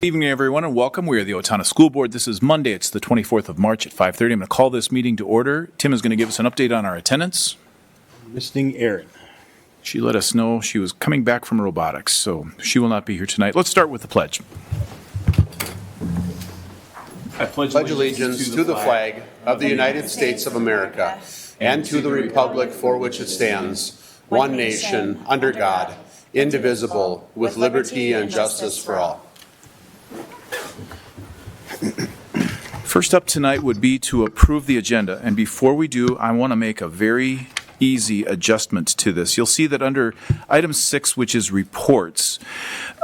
Good evening, everyone, and welcome. We are the Owatonna School Board. This is Monday. It's the 24th of March at 5:30. I'm going to call this meeting to order. Tim is going to give us an update on our attendance. Missing Erin. She let us know she was coming back from robotics, so she will not be here tonight. Let's start with the pledge. I pledge allegiance to the flag of the United States of America and to the republic for which it stands, one nation, under God, indivisible, with liberty and justice for all. First up tonight would be to approve the agenda. And before we do, I want to make a very easy adjustment to this. You'll see that under item 6, which is reports,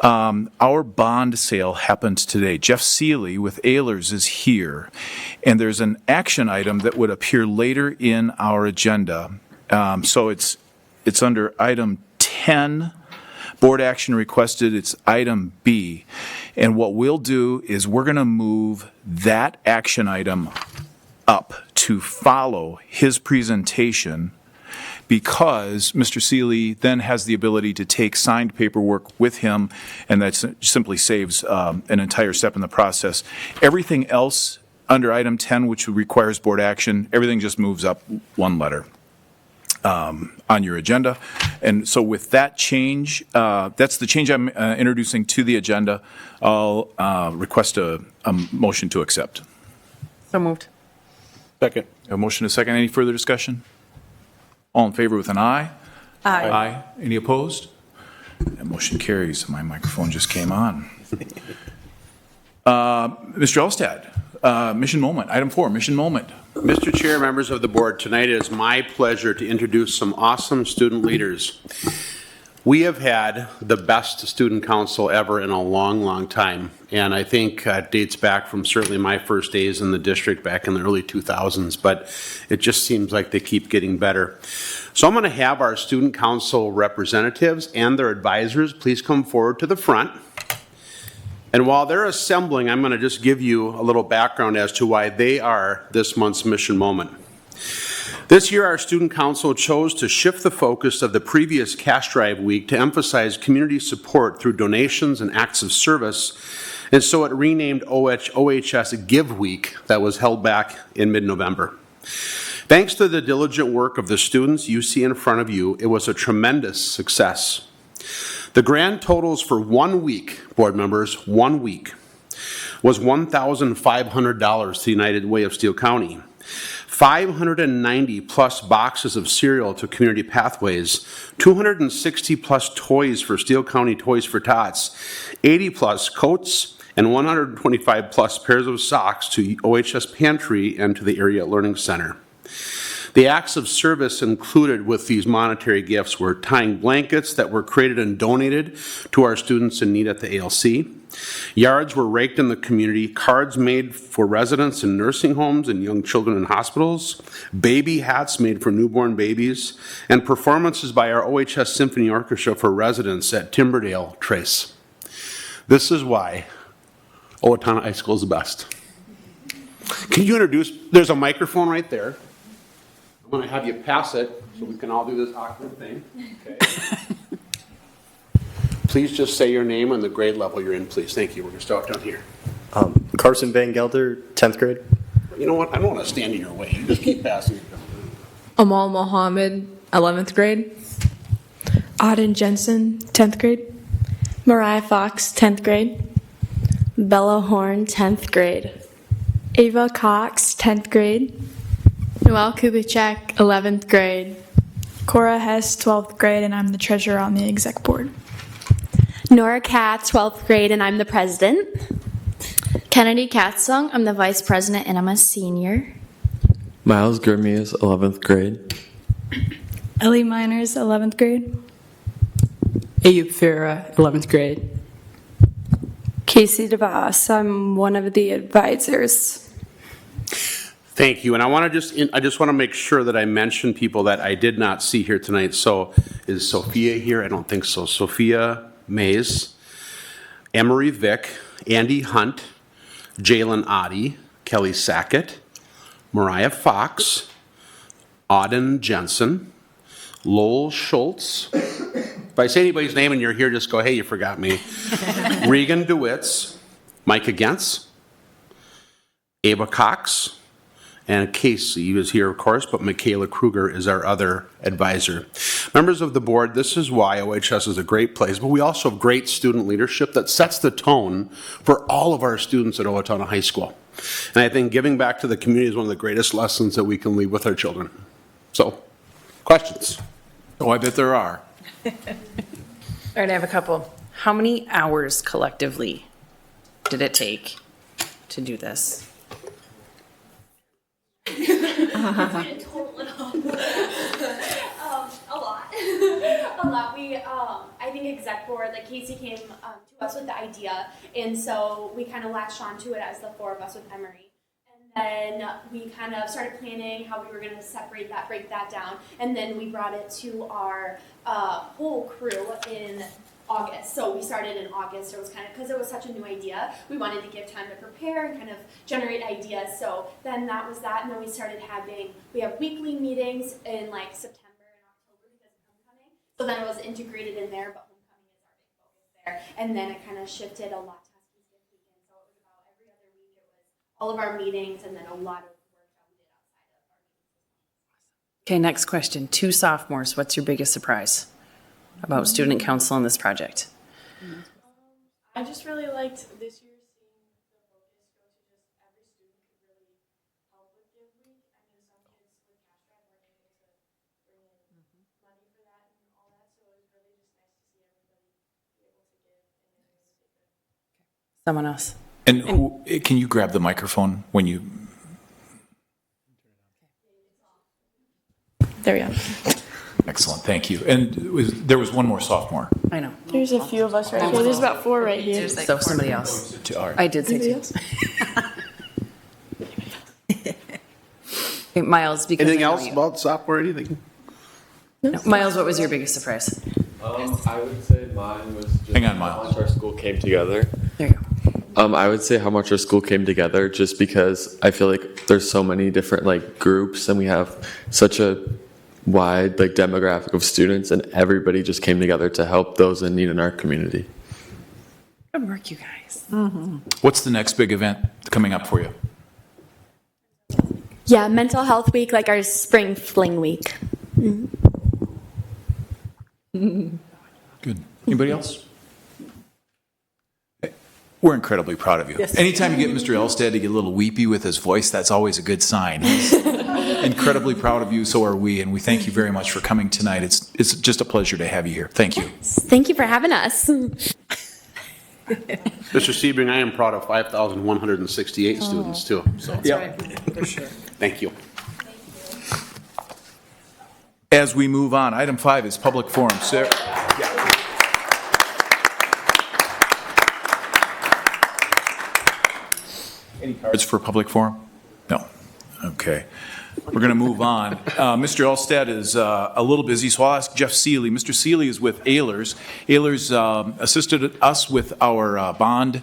our bond sale happened today. Jeff Seeley with Ehlers is here. And there's an action item that would appear later in our agenda. So it's under item 10. Board action requested, it's item B. And what we'll do is we're going to move that action item up to follow his presentation because Mr. Seeley then has the ability to take signed paperwork with him, and that simply saves an entire step in the process. Everything else under item 10, which requires board action, everything just moves up one letter on your agenda. And so with that change, that's the change I'm introducing to the agenda. I'll request a motion to accept. So moved. Second. A motion to second. Any further discussion? All in favor with an aye? Aye. Aye. Any opposed? That motion carries. My microphone just came on. Mr. Elstad, mission moment. Item 4, mission moment. Mr. Chair, members of the board, tonight it is my pleasure to introduce some awesome student leaders. We have had the best student council ever in a long, long time, and I think it dates back from certainly my first days in the district back in the early 2000s, but it just seems like they keep getting better. So I'm going to have our student council representatives and their advisors please come forward to the front. And while they're assembling, I'm going to just give you a little background as to why they are this month's mission moment. This year, our student council chose to shift the focus of the previous cash drive week to emphasize community support through donations and acts of service, and so it renamed OHS Give Week that was held back in mid-November. Thanks to the diligent work of the students you see in front of you, it was a tremendous success. The grand totals for 1 week, board members, 1 week, was $1,500 to the United Way of Steele County, 590 plus boxes of cereal to Community Pathways, 260 plus toys for Steele County Toys for Tots, 80 plus coats, and 125 plus pairs of socks to OHS Pantry and to the Area Learning Center. The acts of service included with these monetary gifts were tying blankets that were created and donated to our students in need at the ALC. Yards were raked in the community, cards made for residents in nursing homes and young children in hospitals, baby hats made for newborn babies, and performances by our OHS Symphony Orchestra for residents at Timberdale Trace. This is why Owatonna High School is the best. Can you introduce, there's a microphone right there. I'm going to have you pass it so we can all do this awkward thing. Okay. Please just say your name and the grade level you're in, please. Thank you. We're going to start down here. Carson Van Gelder, 10th grade. You know what? I don't want to stand in your way. You just keep passing. Amal Mohammed, 11th grade. Auden Jensen, 10th grade. Mariah Fox, 10th grade. Bella Horn, 10th grade. Ava Cox, 10th grade. Noelle Kubicek, 11th grade. Cora Hess, 12th grade, and I'm the treasurer on the exec board. Nora Katz, 12th grade, and I'm the president. Kennedy Katzung, I'm the vice president and I'm a senior. Miles Gurmias, 11th grade. Ellie Miners, 11th grade. Ayub Farah, 11th grade. Casey DeVos, I'm one of the advisors. Thank you. And I just want to make sure that I mention people that I did not see here tonight. So is Sophia here? I don't think so. Sophia Mays, Emery Vick, Andy Hunt, Jalen Oddie, Kelly Sackett, Mariah Fox, Auden Jensen, Lowell Schultz. If I say anybody's name and you're here, just go, hey, you forgot me. Regan DeWitz, Micah Gentz, Ava Cox, and Casey is here, of course, but Michaela Kruger is our other advisor. Members of the board, this is why OHS is a great place, but we also have great student leadership that sets the tone for all of our students at Owatonna High School. And I think giving back to the community is one of the greatest lessons that we can leave with our children. So, questions? Oh, I bet there are. All right, I have a couple. How many hours collectively did it take to do this? A lot. A lot. I think exec board, like Casey came to us with the idea, and so we kind of latched onto it as the four of us with Emery. And then we kind of started planning how we were going to separate that, break that down, and then we brought it to our whole crew in August. So we started in August. It was kind of, because it was such a new idea, we wanted to give time to prepare and kind of generate ideas. So then that was that, and then we started we have weekly meetings in like September and October because of homecoming. So then it was integrated in there, but homecoming is our big focus there. And then it kind of shifted a lot to Thanksgiving weekend. So it was about every other week. It was all of our meetings and then a lot of work that we did outside of our meetings. Okay, next question. 2 sophomores, what's your biggest surprise about student council in this project? I just really liked this year seeing the focus go to just every student could really help with Give Week. I mean, some kids with cash drive weren't able to bring in money for that and all that, so it was really just nice to see everybody be able to give and it really stay good. Someone else. And can you grab the microphone when you... There we go. Excellent, thank you. And there was one more sophomore. I know. There's a few of us right here. There's about 4 right here. So somebody else. All right. I did say 2. Okay, Miles, because Anything I know else you- about software, anything? No. Miles, what was your biggest surprise? I would say mine was just Hang on, how Miles. much our school came together. There you go. I would say how much our school came together just because I feel like there's so many different like groups and we have such a wide like demographic of students and everybody just came together to help those in need in our community. Good work, you guys. What's the next big event coming up for you? Yeah, mental health week, like our spring fling week. Good. Anybody else? We're incredibly proud of you. Yes. Anytime you get Mr. Elstead to get a little weepy with his voice, that's always a good sign. He's incredibly proud of you, so are we, and we thank you very much for coming tonight. It's just a pleasure to have you here. Thank you. Thank you for having us. Mr. Sebring, I am proud of 5,168 students too. So That's right, for sure. thank you. As we move on, item 5 is public forum. Sarah? Any cards for public forum? No. Okay. We're going to move on. Mr. Elstead is a little busy, so I'll ask Jeff Seeley. Mr. Seeley is with Ehlers. Ehlers assisted us with our bond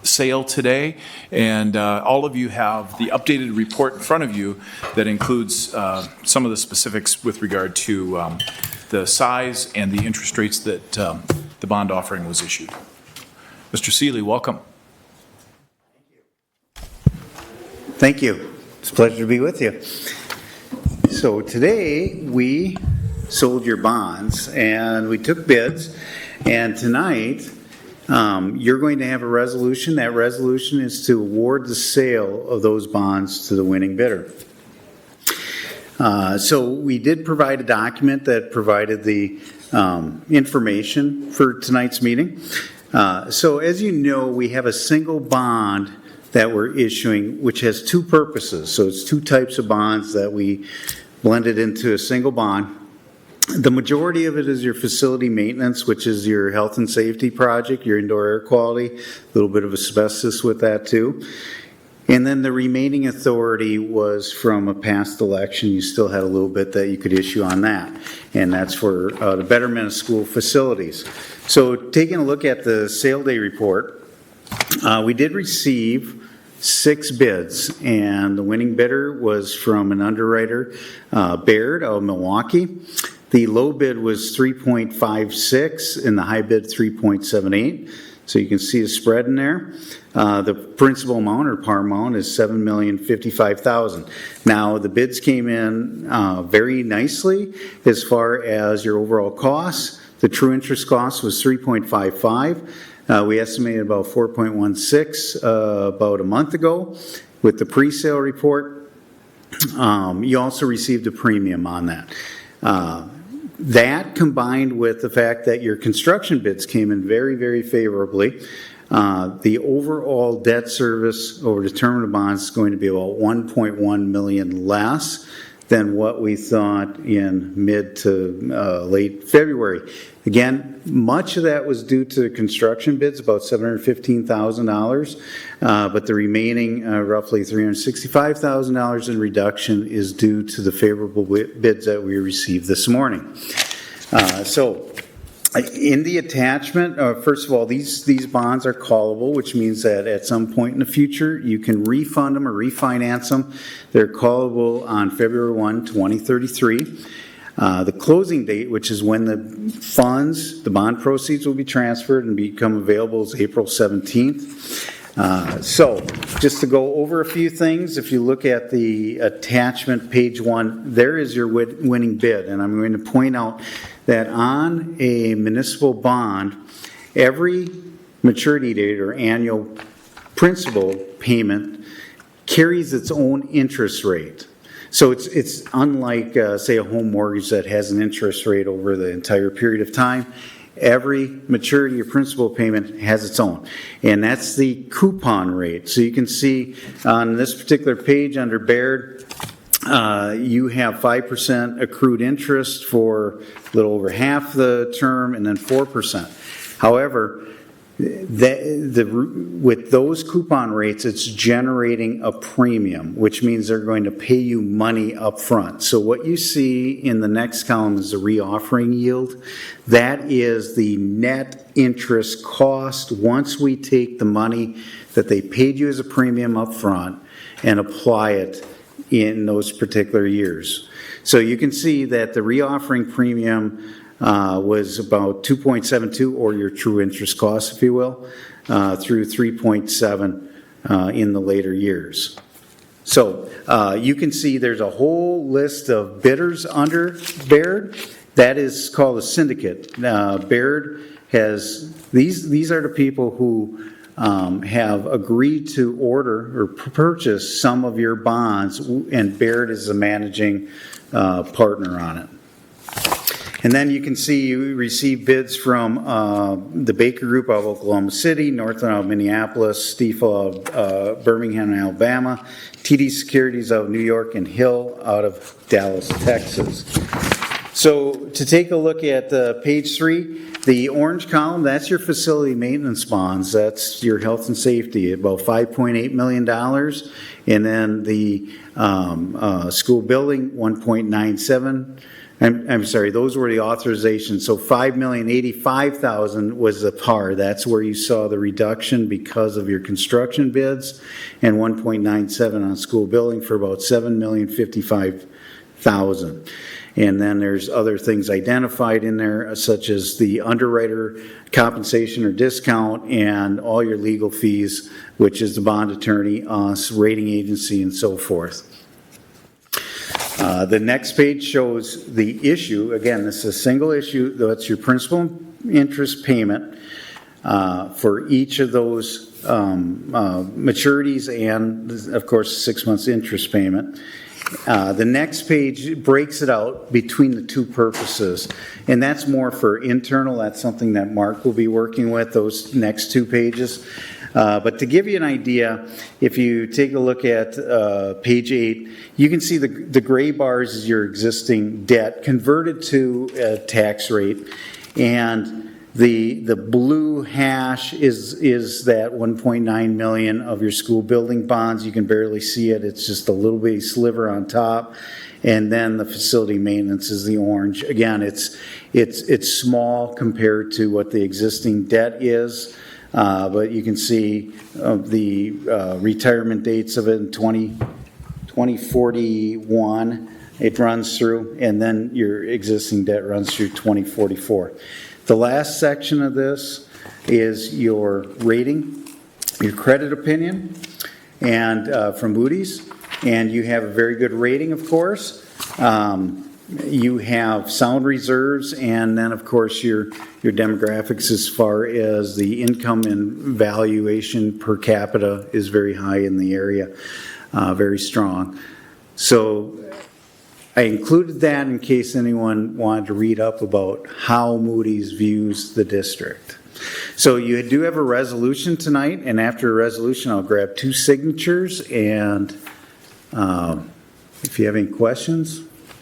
sale today, and all of you have the updated report in front of you that includes some of the specifics with regard to the size and the interest rates that the bond offering was issued. Mr. Seeley, welcome. Thank you. It's a pleasure to be with you. So today we sold your bonds and we took bids, and tonight you're going to have a resolution. That resolution is to award the sale of those bonds to the winning bidder. So we did provide a document that provided the information for tonight's meeting. So as you know, we have a single bond that we're issuing, which has 2 purposes. So it's 2 types of bonds that we blended into a single bond. The majority of it is your facility maintenance, which is your health and safety project, your indoor air quality, a little bit of asbestos with that too. And then the remaining authority was from a past election. You still had a little bit that you could issue on that. And that's for the betterment of school facilities. So taking a look at the sale day report, we did receive 6 bids, and the winning bidder was from an underwriter, Baird of Milwaukee. The low bid was 3.56 and the high bid 3.78. So you can see the spread in there. The principal amount or par amount is $7,055,000. Now, the bids came in very nicely as far as your overall costs. The true interest cost was 3.55. We estimated about 4.16 about a month ago with the pre-sale report. You also received a premium on that. That combined with the fact that your construction bids came in very, very favorably, the overall debt service over determinable bonds is going to be about $1.1 million less than what we thought in mid to late February. Again, much of that was due to construction bids, about $715,000, but the remaining roughly $365,000 in reduction is due to the favorable bids that we received this morning. So in the attachment, first of all, these bonds are callable, which means that at some point in the future, you can refund them or refinance them. They're callable on February 1, 2033. The closing date, which is when the funds, the bond proceeds will be transferred and become available, is April 17th. So, just to go over a few things, if you look at the attachment, page 1, there is your winning bid. And I'm going to point out that on a municipal bond, every maturity date or annual principal payment carries its own interest rate. So it's unlike, say, a home mortgage that has an interest rate over the entire period of time. Every maturity or principal payment has its own, and that's the coupon rate. So you can see on this particular page under Baird, you have 5% accrued interest for a little over half the term, and then 4%. However, with those coupon rates, it's generating a premium, which means they're going to pay you money up front. So what you see in the next column is the reoffering yield. That is the net interest cost once we take the money that they paid you as a premium up front and apply it in those particular years. So you can see that the reoffering premium was about 2.72, or your true interest cost, if you will, through 3.7 in the later years. So you can see there's a whole list of bidders under Baird. That is called a syndicate. Baird has, these are the people who have agreed to order or purchase some of your bonds, and Baird is the managing partner on it. And then you can see you receive bids from the Baker Group of Oklahoma City, Northland of Minneapolis, Stiefel of Birmingham, Alabama, TD Securities of New York, and Hill out of Dallas, Texas. So to take a look at page 3, the orange column, that's your facility maintenance bonds. That's your health and safety, about $5.8 million. And then the school building, 1.97. I'm sorry, those were the authorizations. So $5,085,000 was the par. That's where you saw the reduction because of your construction bids, and 1.97 on school building for about $7,055,000. And then there's other things identified in there, such as the underwriter compensation or discount and all your legal fees, which is the bond attorney, us, rating agency, and so forth. The next page shows the issue. Again, this is a single issue. That's your principal interest payment for each of those maturities and, of course, 6 months interest payment. The next page breaks it out between the two purposes, and that's more for internal. That's something that Mark will be working with, those next 2 pages. But to give you an idea, if you take a look at page 8, you can see the gray bars is your existing debt converted to a tax rate, and the blue hash is that 1.9 million of your school building bonds. You can barely see it. It's just a little bitty sliver on top. And then the facility maintenance is the orange. Again, it's small compared to what the existing debt is. But you can see the retirement dates of it in 2041, it runs through, and then your existing debt runs through 2044. The last section of this is your rating, your credit opinion, and from Moody's. And you have a very good rating, of course. You have sound reserves, and then, of course, your demographics as far as the income and valuation per capita is very high in the area, very strong. So I included that in case anyone wanted to read up about how Moody's views the district. So you do have a resolution tonight, and after a resolution, I'll grab 2 signatures, and if you have any questions,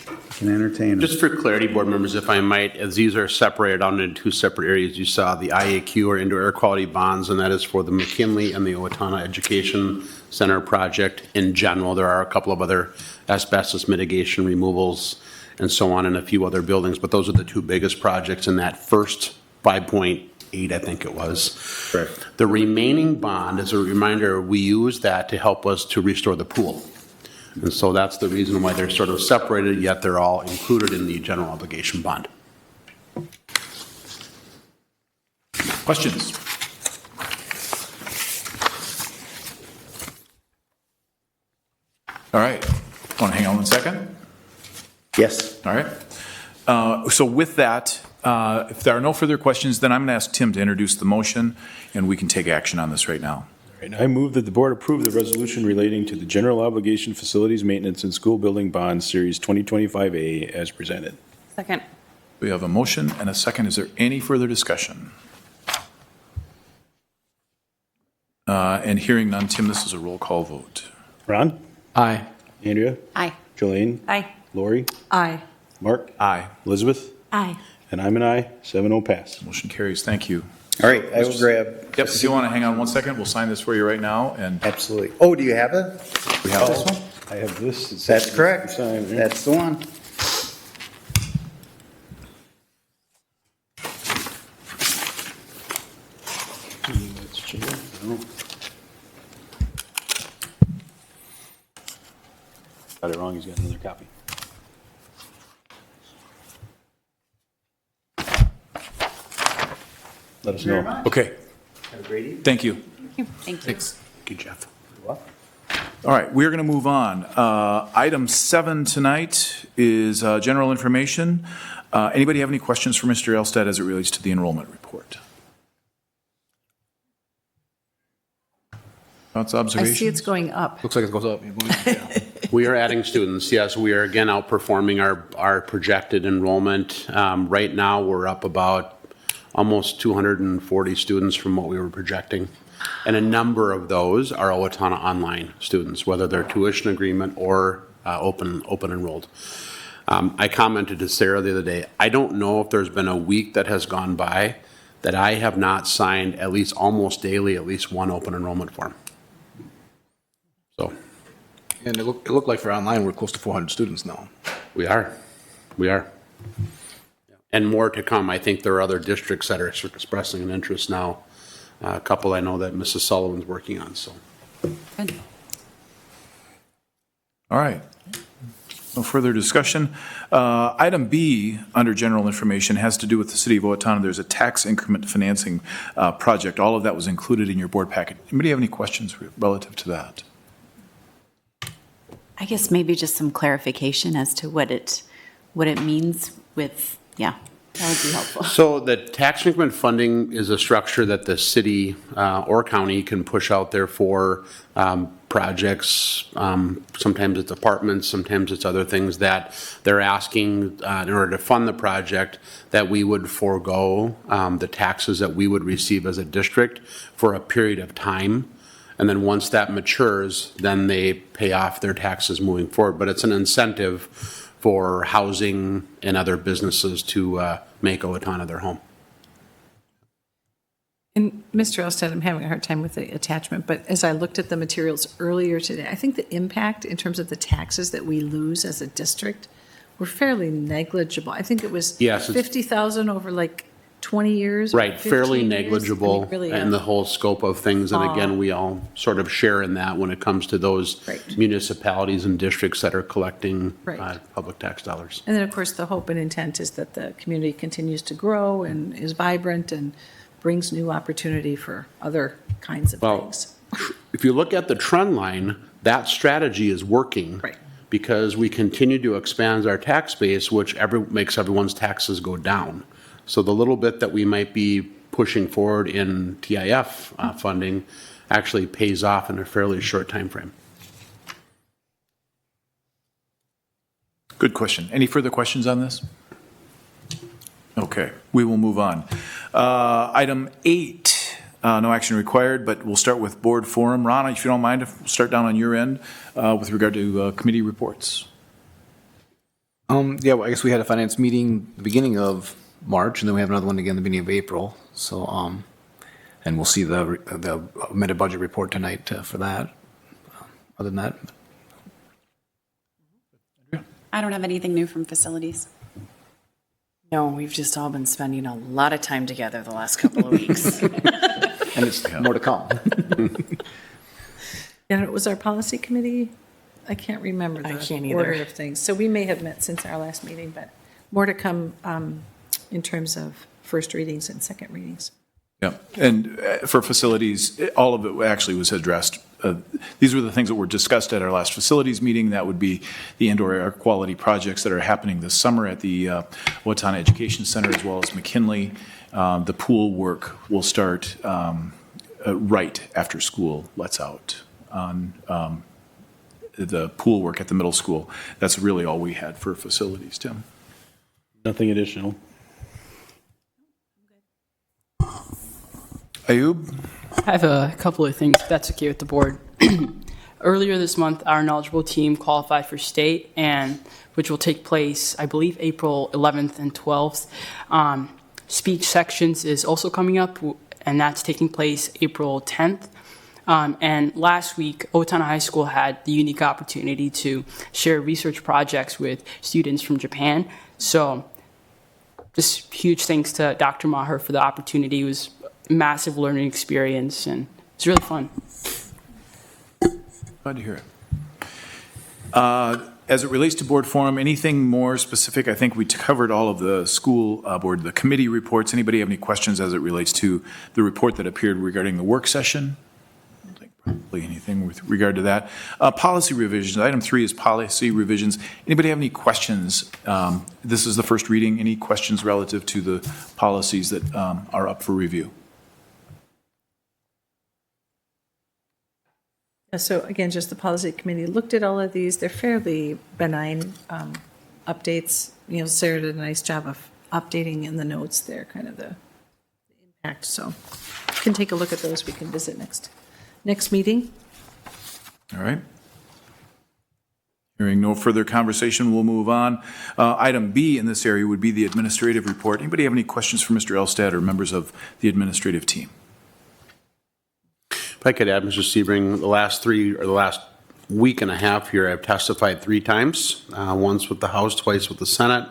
I can entertain them. Just for clarity, board members, if I might, as these are separated out into 2 separate areas, you saw the IAQ, or indoor air quality bonds, and that is for the McKinley and the Owatonna Education Center project in general. There are a couple of other asbestos mitigation removals and so on in a few other buildings, but those are the 2 biggest projects in that first 5.8, I think it was. Correct. The remaining bond, as a reminder, we use that to help us to restore the pool. And so that's the reason why they're sort of separated, yet they're all included in the general obligation bond. Questions? All right. Want to hang on 1 second? Yes. All right. So with that, if there are no further questions, then I'm going to ask Tim to introduce the motion, and we can take action on this right now. And I move that the board approve the resolution relating to the general obligation facilities maintenance and school building bonds series 2025A as presented. Second. We have a motion and a second. Is there any further discussion? And hearing none, Tim, this is a roll call vote. Ron? Aye. Andrea? Aye. Jolene? Aye. Lori? Aye. Mark? Aye. Elizabeth? Aye. And I'm an aye, 7-0 pass. Motion carries. Thank you. All right, I will grab. Yep, if you want to hang on 1 second, we'll sign this for you right now, and Absolutely. Oh, do you have it? we have this one. I have this. It That's says correct. sign here. That's the one. That's Jim. No. Got it wrong, he's got another copy. Let us know. Okay, Have a great evening. thank you. Thank you. Thanks. Thank you, Jeff. All right, we're going to move on. Item 7 tonight is general information. Anybody have any questions for Mr. Elstad as it relates to the enrollment report? Thoughts, I observations? see it's going up. Looks like it goes up. We are adding students, yes. We are again outperforming our projected enrollment. Right now, we're up about almost 240 students from what we were projecting. And a number of those are Owatonna online students, whether they're tuition agreement or open enrolled. I commented to Sarah the other day, I don't know if there's been a week that has gone by that I have not signed at least almost daily, at least one open enrollment form. So. And it looked like for online, we're close to 400 students now. We are. And more to come. I think there are other districts that are expressing an interest now. A couple I know that Mrs. Sullivan's working on, so. Good. All right. No further discussion. Item B, under general information, has to do with the city of Owatonna. There's a tax increment financing project. All of that was included in your board packet. Anybody have any questions relative to that? I guess maybe just some clarification as to what it means with, that would be helpful. So the tax increment funding is a structure that the city or county can push out there for projects. Sometimes it's apartments, sometimes it's other things that they're asking in order to fund the project that we would forego the taxes that we would receive as a district for a period of time. And then once that matures, then they pay off their taxes moving forward. But it's an incentive for housing and other businesses to make Owatonna their home. And Mr. Elstad, I'm having a hard time with the attachment, but as I looked at the materials earlier today, I think the impact in terms of the taxes that we lose as a district were fairly negligible. I think it was Yes, it's- 50,000 over like 20 years. or Right, 15 fairly years. negligible Really, in the whole scope of things. And again, we all sort of share in that when it comes to those Right. municipalities and districts that are collecting Right. public tax dollars. And then, of course, the hope and intent is that the community continues to grow and is vibrant, and brings new opportunity for other kinds of Well, things. if you look at the trend line, that strategy is working. Right. Because we continue to expand our tax base, which makes everyone's taxes go down. So the little bit that we might be pushing forward in TIF funding actually pays off in a fairly short time frame. Good question. Any further questions on this? Okay, we will move on. Item 8, no action required, but we'll start with board forum. Ron, if you don't mind, we'll start down on your end with regard to committee reports. Yeah, well, I guess we had a finance meeting the beginning of March, and then we have another one again the beginning of April. So, and we'll see the amended budget report tonight for that. Other than that, I don't have anything new from facilities. No, we've just all been spending a lot of time together the last couple of weeks. and it's more to come. And it was our policy committee. I can't remember I the can't either. order of things. So we may have met since our last meeting, but more to come in terms of first readings and second readings. Yeah, and for facilities, all of it actually was addressed. These were the things that were discussed at our last facilities meeting. That would be the indoor air quality projects that are happening this summer at the Owatonna Education Center as well as McKinley. The pool work will start right after school lets out on the pool work at the middle school. That's really all we had for facilities, Tim. Nothing additional. Ayub? I have a couple of things, if that's okay with the board. Earlier this month, our knowledgeable team qualified for state, and which will take place, I believe, April 11th and 12th. Speech sections is also coming up, and that's taking place April 10th. And last week, Owatonna High School had the unique opportunity to share research projects with students from Japan. So just huge thanks to Dr. Maher for the opportunity. It was massive learning experience, and it's really fun. Glad to hear it. As it relates to board forum, anything more specific? I think we covered all of the school board, the committee reports. Anybody have any questions as it relates to the report that appeared regarding the work session? I don't think probably anything with regard to that. Policy revisions. Item 3 is policy revisions. Anybody have any questions? This is the first reading. Any questions relative to the policies that are up for review? So again, just the policy committee looked at all of these. They're fairly benign updates. You know, Sarah did a nice job of updating in the notes there, kind of the impact. So you can take a look at those. We can visit next meeting. All right. Hearing no further conversation, we'll move on. Item B in this area would be the administrative report. Anybody have any questions for Mr. Elstad or members of the administrative team? If I could add, Mr. Sebring, the last week and a half here, I've testified 3 times, once with the House, twice with the Senate,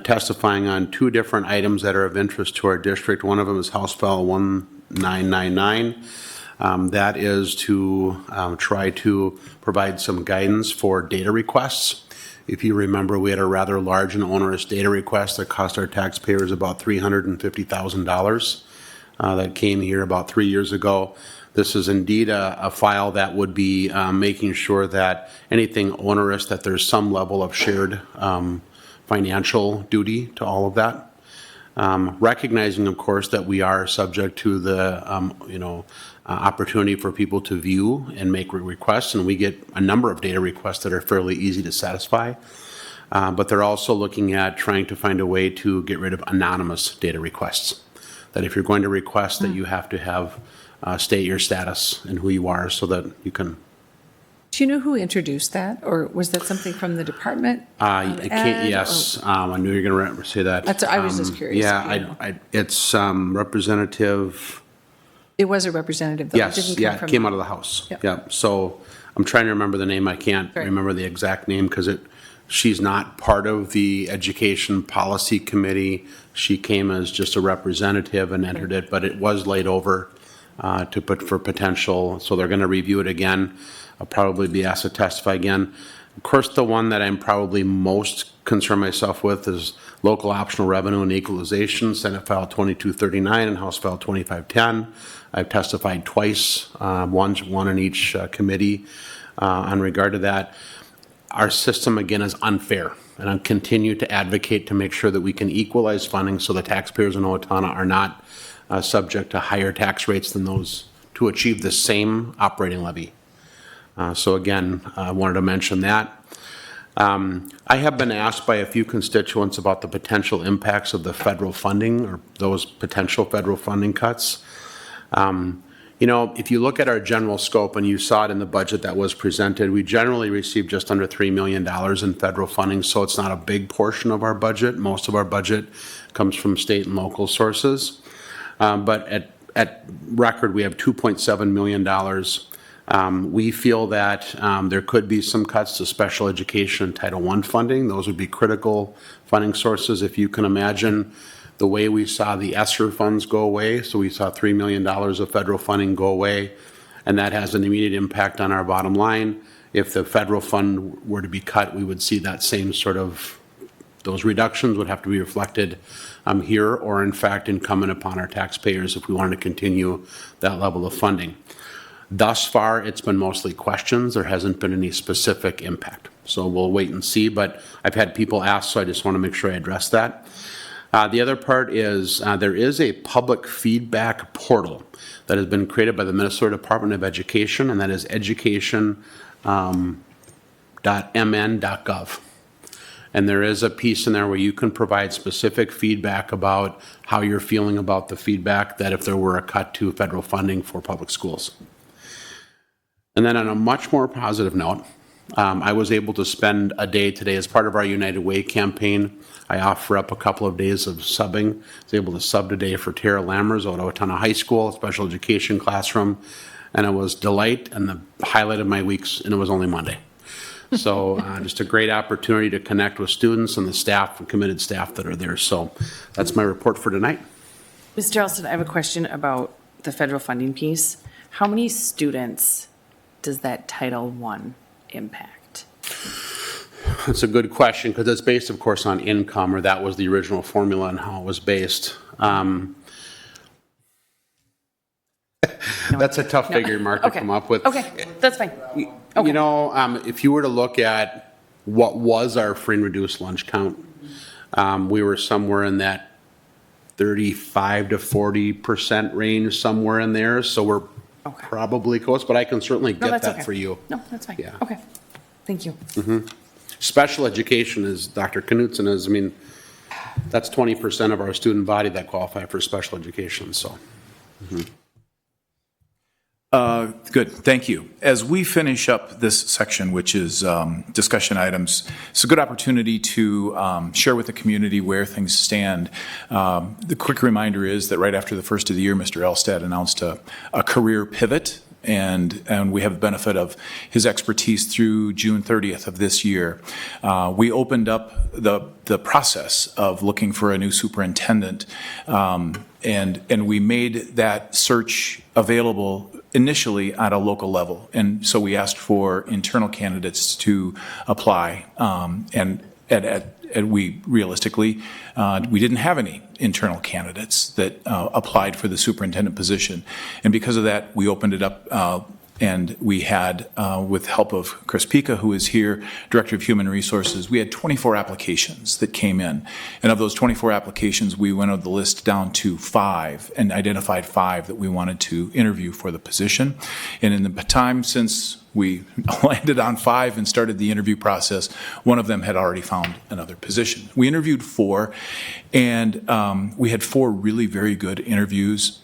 testifying on 2 different items that are of interest to our district. One of them is House File 1999. That is to try to provide some guidance for data requests. If you remember, we had a rather large and onerous data request that cost our taxpayers about $350,000 that came here about 3 years ago. This is indeed a file that would be making sure that anything onerous, that there's some level of shared financial duty to all of that. Recognizing, of course, that we are subject to the, opportunity for people to view and make requests, and we get a number of data requests that are fairly easy to satisfy. But they're also looking at trying to find a way to get rid of anonymous data requests. That if you're going to request, that you have to have state your status and who you are so that you can. Do you know who introduced that, or was that something from the department? Yes, I knew you were going to say that. I was just curious. Yeah, it's Representative. It was a representative, though. Yes, It didn't come from it came out of the House. Yep. Yeah, so I'm trying to remember the name. I can't remember the exact name because she's not part of the Education Policy Committee. She came as just a representative and entered it, but it was laid over to put for potential. So they're going to review it again. I'll probably be asked to testify again. Of course, the one that I'm probably most concerned myself with is local optional revenue and equalization, Senate File 2239 and House File 2510. I've testified twice, one in each committee on regard to that. Our system, again, is unfair, and I'll continue to advocate to make sure that we can equalize funding so the taxpayers in Owatonna are not subject to higher tax rates than those to achieve the same operating levy. So again, I wanted to mention that. I have been asked by a few constituents about the potential impacts of the federal funding or those potential federal funding cuts. You know, if you look at our general scope, and you saw it in the budget that was presented, we generally receive just under $3 million in federal funding, so it's not a big portion of our budget. Most of our budget comes from state and local sources. But at record, we have $2.7 million. We feel that there could be some cuts to special education and Title I funding. Those would be critical funding sources. If you can imagine the way we saw the ESSER funds go away, so we saw $3 million of federal funding go away, and that has an immediate impact on our bottom line. If the federal fund were to be cut, we would see that same sort of, those reductions would have to be reflected here, or in fact incumbent upon our taxpayers if we wanted to continue that level of funding. Thus far, it's been mostly questions. There hasn't been any specific impact. So we'll wait and see, but I've had people ask, so I just want to make sure I address that. The other part is there is a public feedback portal that has been created by the Minnesota Department of Education, and that is education.mn.gov. And there is a piece in there where you can provide specific feedback about how you're feeling about the feedback that if there were a cut to federal funding for public schools. And then on a much more positive note, I was able to spend a day today as part of our United Way campaign. I offer up a couple of days of subbing. I was able to sub today for Tara Lammers at Owatonna High School, special education classroom, and it was delight and the highlight of my weeks, and it was only Monday. So just a great opportunity to connect with students and the staff and committed staff that are there. So that's my report for tonight. Mr. Alston, I have a question about the federal funding piece. How many students does that Title I impact? That's a good question because it's based, of course, on income, or that was the original formula and how it was based. That's a tough figure, Mark, to come up with. Okay, that's fine. Okay. You know, if you were to look at what was our free and reduced lunch count, we were somewhere in that 35 to 40% range, somewhere in there. So we're probably close, but I can certainly get that for you. No, that's fine. Yeah. Okay, thank you. Mm-hmm. Special education, as Dr. Knutson is, I mean, that's 20% of our student body that qualify for special education, so. Mm-hmm. Good, thank you. As we finish up this section, which is discussion items, it's a good opportunity to share with the community where things stand. The quick reminder is that right after the first of the year, Mr. Elstad announced a career pivot, and we have the benefit of his expertise through June 30th of this year. We opened up the process of looking for a new superintendent, and we made that search available initially at a local level. And so we asked for internal candidates to apply, and we realistically, we didn't have any internal candidates that applied for the superintendent position. And because of that, we opened it up, and we had, with help of Chris Pica, who is here, Director of Human Resources, we had 24 applications that came in. And of those 24 applications, we winnowed the list down to 5 and identified 5 that we wanted to interview for the position. And in the time since we landed on 5 and started the interview process, one of them had already found another position. We interviewed 4, and we had 4 really very good interviews,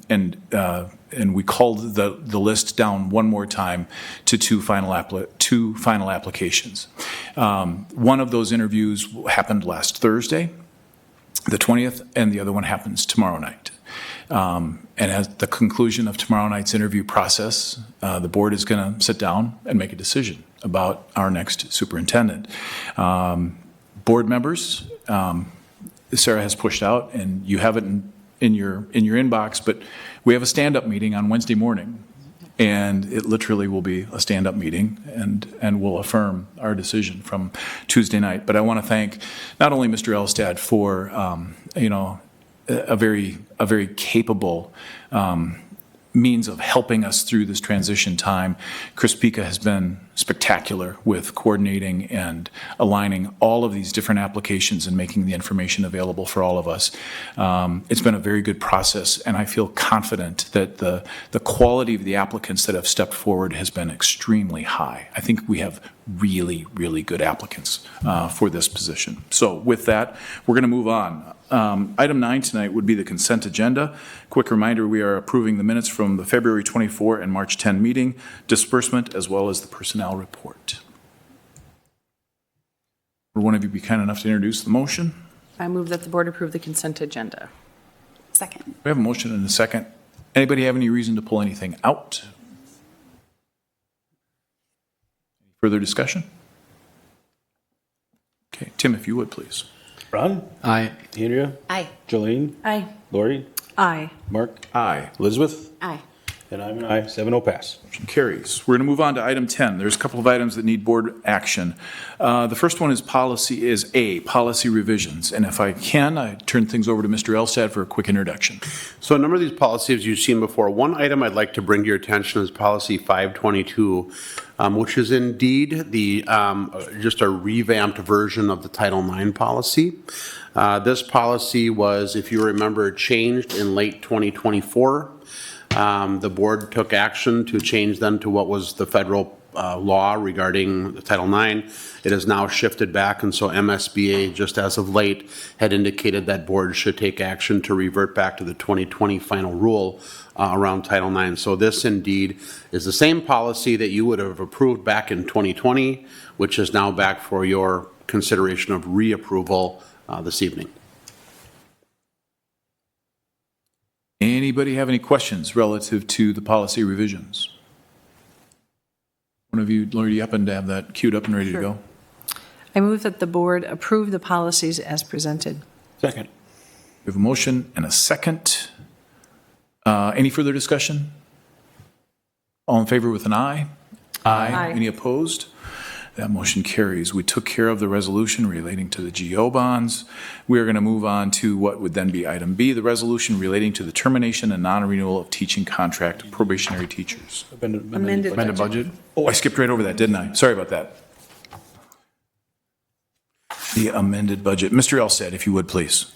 and we called the list down one more time to 2 final applications. One of those interviews happened last Thursday, the 20th, and the other one happens tomorrow night. And at the conclusion of tomorrow night's interview process, the board is going to sit down and make a decision about our next superintendent. Board members, Sarah has pushed out, and you have it in your inbox, but we have a stand-up meeting on Wednesday morning And it literally will be a stand-up meeting, and we'll affirm our decision from Tuesday night. But I want to thank not only Mr. Elstad for, a very capable means of helping us through this transition time. Chris Pica has been spectacular with coordinating and aligning all of these different applications and making the information available for all of us. It's been a very good process, and I feel confident that the quality of the applicants that have stepped forward has been extremely high. I think we have really, really good applicants for this position. So with that, we're going to move on. Item 9 tonight would be the consent agenda. Quick reminder, we are approving the minutes from the February 24 and March 10 meeting, disbursement, as well as the personnel report. Would one of you be kind enough to introduce the motion? I move that the board approve the consent agenda. Second. We have a motion and a second. Anybody have any reason to pull anything out? Further discussion? Okay, Tim, if you would, please. Ron? Aye. Andrea? Aye. Jolene? Aye. Lori? Aye. Mark? Aye. Elizabeth? Aye. And I'm an aye. 7-0 pass. Motion carries. We're going to move on to item 10. There's a couple of items that need board action. The first one is policy revisions. And if I can, I turn things over to Mr. Elstad for a quick introduction. So a number of these policies you've seen before. One item I'd like to bring to your attention is policy 522, which is indeed the just a revamped version of the Title IX policy. This policy was, if you remember, changed in late 2024. The board took action to change then to what was the federal law regarding the Title IX. It has now shifted back, and so MSBA, just as of late, had indicated that board should take action to revert back to the 2020 final rule around Title IX. So this indeed is the same policy that you would have approved back in 2020, which is now back for your consideration of reapproval this evening. Anybody have any questions relative to the policy revisions? One of you, Lori, do you happen to have that queued up and ready to go? I move that the board approve the policies as presented. Second. We have a motion and a second. Any further discussion? All in favor with an aye? Aye. Any opposed? That motion carries. We took care of the resolution relating to the GO bonds. We are going to move on to what would then be item B, the resolution relating to the termination and non-renewal of teaching contract probationary teachers. Amended budget. Oh, I skipped right over that, didn't I? Sorry about that. The amended budget. Mr. Elstad, if you would, please.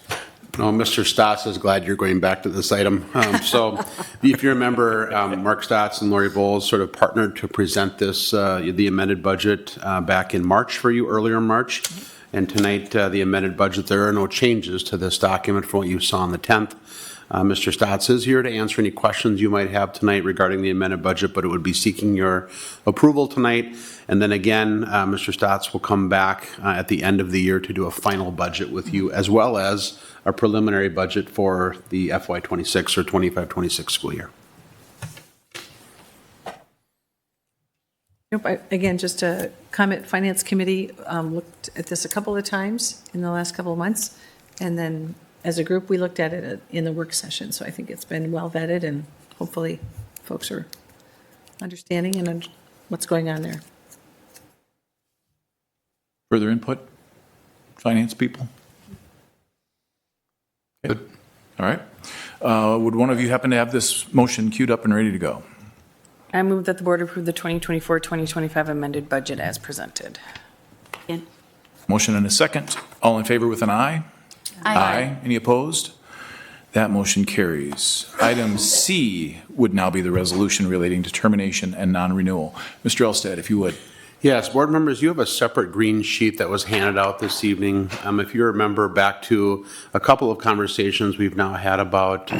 Oh, Mr. Stotts is glad you're going back to this item. So if you remember, Mark Stotts and Lori Bowles sort of partnered to present this, the amended budget back in March for you, earlier in March. And tonight, the amended budget, there are no changes to this document from what you saw on the 10th. Mr. Stotts is here to answer any questions you might have tonight regarding the amended budget, but it would be seeking your approval tonight. And then again, Mr. Stotts will come back at the end of the year to do a final budget with you, as well as a preliminary budget for the FY26 or 25-26 school year. Nope, again, just a comment, Finance Committee looked at this a couple of times in the last couple of months, and then as a group, we looked at it in the work session, so I think it's been well vetted, and hopefully folks are understanding and what's going on there. Further input? Finance people? Good. All right. Would one of you happen to have this motion queued up and ready to go? I move that the board approve the 2024-2025 amended budget as presented. Motion and a second. All in favor with an aye? Aye. Any opposed? That motion carries. Item C would now be the resolution relating to termination and non-renewal. Mr. Elstad, if you would. Yes, board members, you have a separate green sheet that was handed out this evening. If you remember back to a couple of conversations we've now had about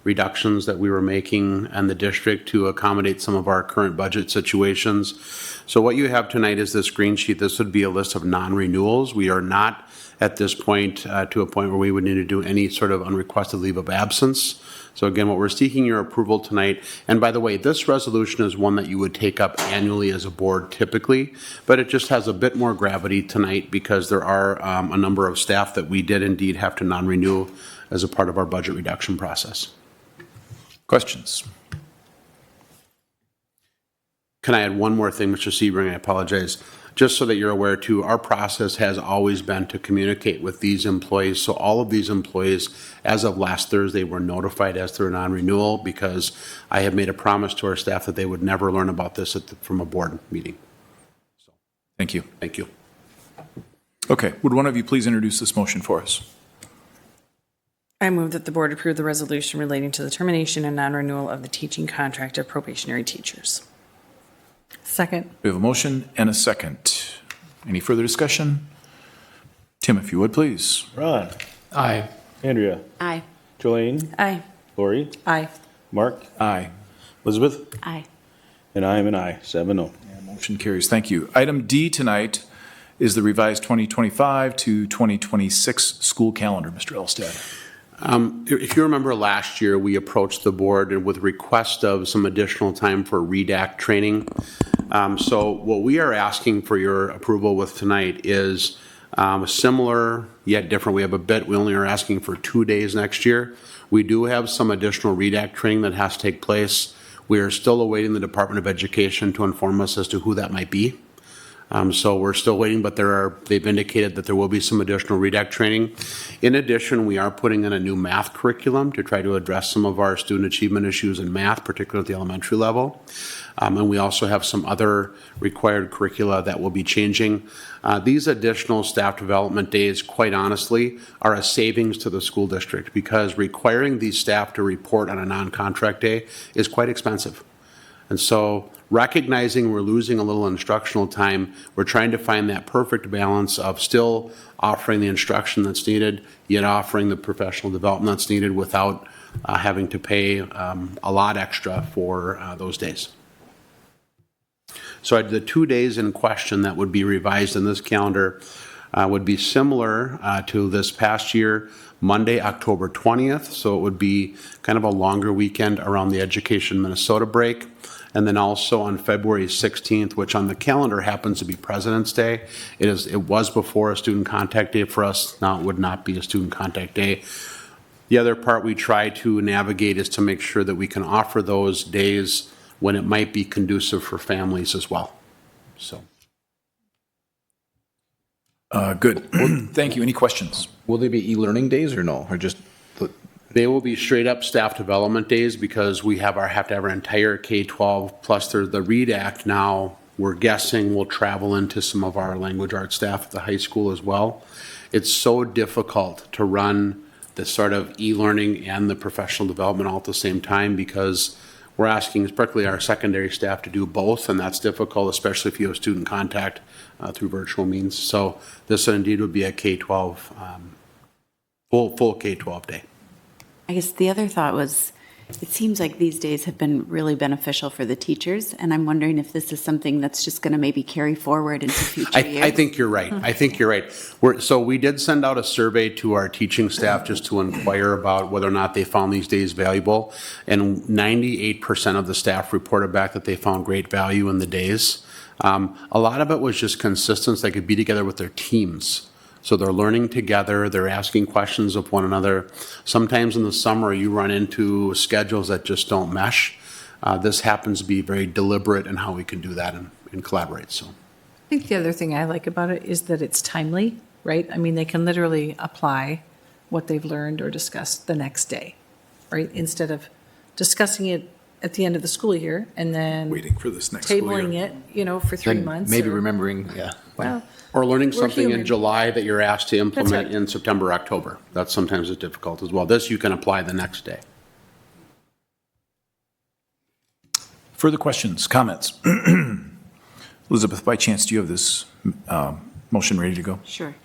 reductions that we were making in the district to accommodate some of our current budget situations. So what you have tonight is this green sheet. This would be a list of non-renewals. We are not at this point to a point where we would need to do any sort of unrequested leave of absence. So again, what we're seeking your approval tonight, and by the way, this resolution is one that you would take up annually as a board typically, but it just has a bit more gravity tonight because there are a number of staff that we did indeed have to non-renew as a part of our budget reduction process. Questions? Can I add one more thing, Mr. Sebring? I apologize. Just so that you're aware too, our process has always been to communicate with these employees. So all of these employees, as of last Thursday, were notified as their non-renewal because I have made a promise to our staff that they would never learn about this from a board meeting. Thank you. Thank you. Okay, would one of you please introduce this motion for us? I move that the board approve the resolution relating to the termination and non-renewal of the teaching contract of probationary teachers. Second. We have a motion and a second. Any further discussion? Tim, if you would, please. Ron? Aye. Andrea? Aye. Jolene? Aye. Lori? Aye. Mark? Aye. Elizabeth? Aye. And I am an aye, 7-0. Motion carries. Thank you. Item D tonight is the revised 2025 to 2026 school calendar. Mr. Elstad. If you remember last year, we approached the board with request of some additional time for redact training. So what we are asking for your approval with tonight is similar yet different. We only are asking for 2 days next year. We do have some additional redact training that has to take place. We are still awaiting the Department of Education to inform us as to who that might be. So we're still waiting, but they've indicated that there will be some additional redact training. In addition, we are putting in a new math curriculum to try to address some of our student achievement issues in math, particularly at the elementary level. And we also have some other required curricula that will be changing. These additional staff development days, quite honestly, are a savings to the school district because requiring these staff to report on a non-contract day is quite expensive. And so recognizing we're losing a little instructional time, we're trying to find that perfect balance of still offering the instruction that's needed, yet offering the professional development that's needed without having to pay a lot extra for those days. So the 2 days in question that would be revised in this calendar would be similar to this past year, Monday, October 20th. So it would be kind of a longer weekend around the Education Minnesota break. And then also on February 16th, which on the calendar happens to be President's Day. It was before a student contact day for us. Now it would not be a student contact day. The other part we try to navigate is to make sure that we can offer those days when it might be conducive for families as well. So. Good. Thank you. Any questions? Will they be e-learning days or no? Or just They will be straight up staff development days because we have to have our entire K-12 plus the READ Act now. We're guessing will travel into some of our language arts staff at the high school as well. It's so difficult to run the sort of e-learning and the professional development all at the same time because we're asking particularly our secondary staff to do both, and that's difficult, especially if you have student contact through virtual means. So this indeed would be a K-12, full K-12 day. I guess the other thought was, it seems like these days have been really beneficial for the teachers, and I'm wondering if this is something that's just going to maybe carry forward into future years. I think you're right. I think you're right. So we did send out a survey to our teaching staff just to inquire about whether or not they found these days valuable, and 98% of the staff reported back that they found great value in the days. A lot of it was just consistency. They could be together with their teams. So they're learning together, they're asking questions of one another. Sometimes in the summer you run into schedules that just don't mesh. This happens to be very deliberate in how we can do that and collaborate. So I think the other thing I like about it is that it's timely, right? I mean, they can literally apply what they've learned or discussed the next day, right? Instead of discussing it at the end of the school year and then waiting for this next school tabling year. it, for 3 months. Maybe remembering, yeah. Well, or learning we're something human. in July that you're asked to implement right. in September, October. That sometimes is difficult as well. This you can apply the next day. Further questions, comments? Elizabeth, by chance, do you have this motion ready to go? Sure.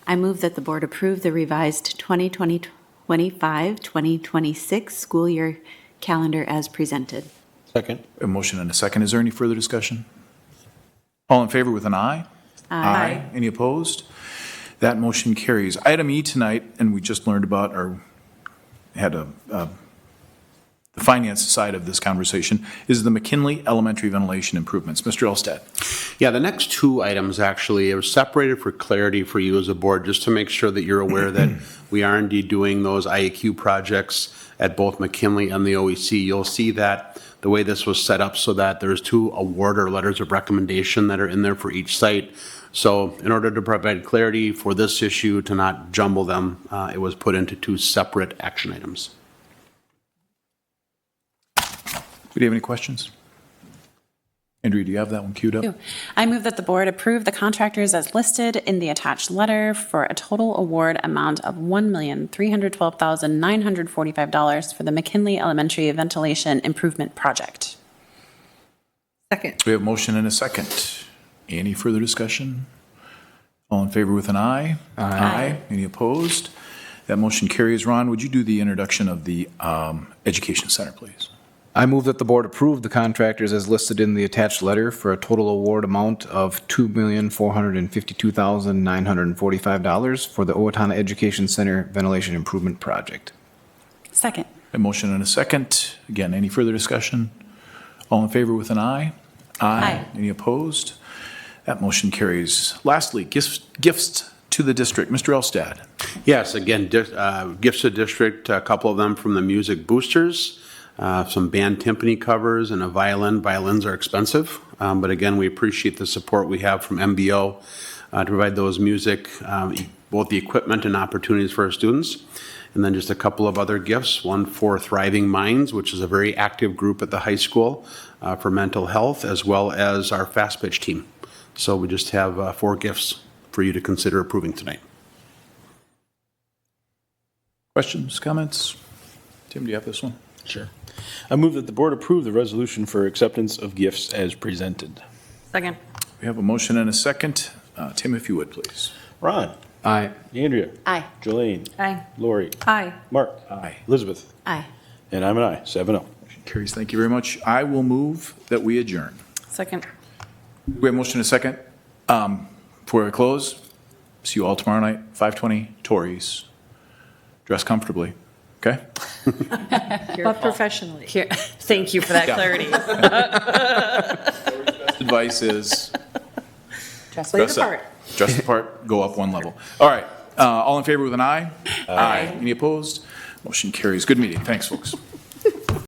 I move that the board approve the revised 2025-2026 school year calendar as presented. Second. A motion and a second. Is there any further discussion? All in favor with an aye? Aye. Any opposed? That motion carries. Item E tonight, and we just learned about or had the finance side of this conversation, is the McKinley Elementary ventilation improvements. Mr. Elstad. Yeah, the next two items actually are separated for clarity for you as a board, just to make sure that you're aware that we are indeed doing those IAQ projects at both McKinley and the OEC. You'll see that the way this was set up so that there's 2 award or letters of recommendation that are in there for each site. So in order to provide clarity for this issue, to not jumble them, it was put into 2 separate action items. Do you have any questions? Andrea, do you have that one queued up? I move that the board approve the contractors as listed in the attached letter for a total award amount of $1,312,945 for the McKinley Elementary Ventilation Improvement Project. Second. We have a motion and a second. Any further discussion? All in favor with an aye? Aye. Any opposed? That motion carries. Ron, would you do the introduction of the Education Center, please? I move that the board approve the contractors as listed in the attached letter for a total award amount of $2,452,945 for the Owatonna Education Center Ventilation Improvement Project. Second. A motion and a second. Again, any further discussion? All in favor with an aye? Aye. Any opposed? That motion carries. Lastly, gifts to the district. Mr. Elstad. Yes, again, gifts to district, a couple of them from the Music Boosters, some band timpani covers, and a violin. Violins are expensive, but again, we appreciate the support we have from MBO to provide those music, both the equipment and opportunities for our students. And then just a couple of other gifts, one for Thriving Minds, which is a very active group at the high school for mental health, as well as our fast pitch team. So we just have 4 gifts for you to consider approving tonight. Questions, comments? Tim, do you have this one? Sure. I move that the board approve the resolution for acceptance of gifts as presented. Second. We have a motion and a second. Tim, if you would, please. Ron? Aye. Andrea? Aye. Jolene? Aye. Lori? Aye. Mark? Aye. Elizabeth? Aye. And I'm an aye, 7-0. Motion carries. Thank you very much. I will move that we adjourn. Second. We have a motion and a second. Before we close, see you all tomorrow night, 5:20, Tories. Dress comfortably, okay? But professionally. Here, thank you for that Yeah. clarity. Best advice is Dress dress apart. up. Dress apart, go up one level. All right, all in favor with an aye? Aye. Any opposed? Motion carries. Good meeting. Thanks, folks.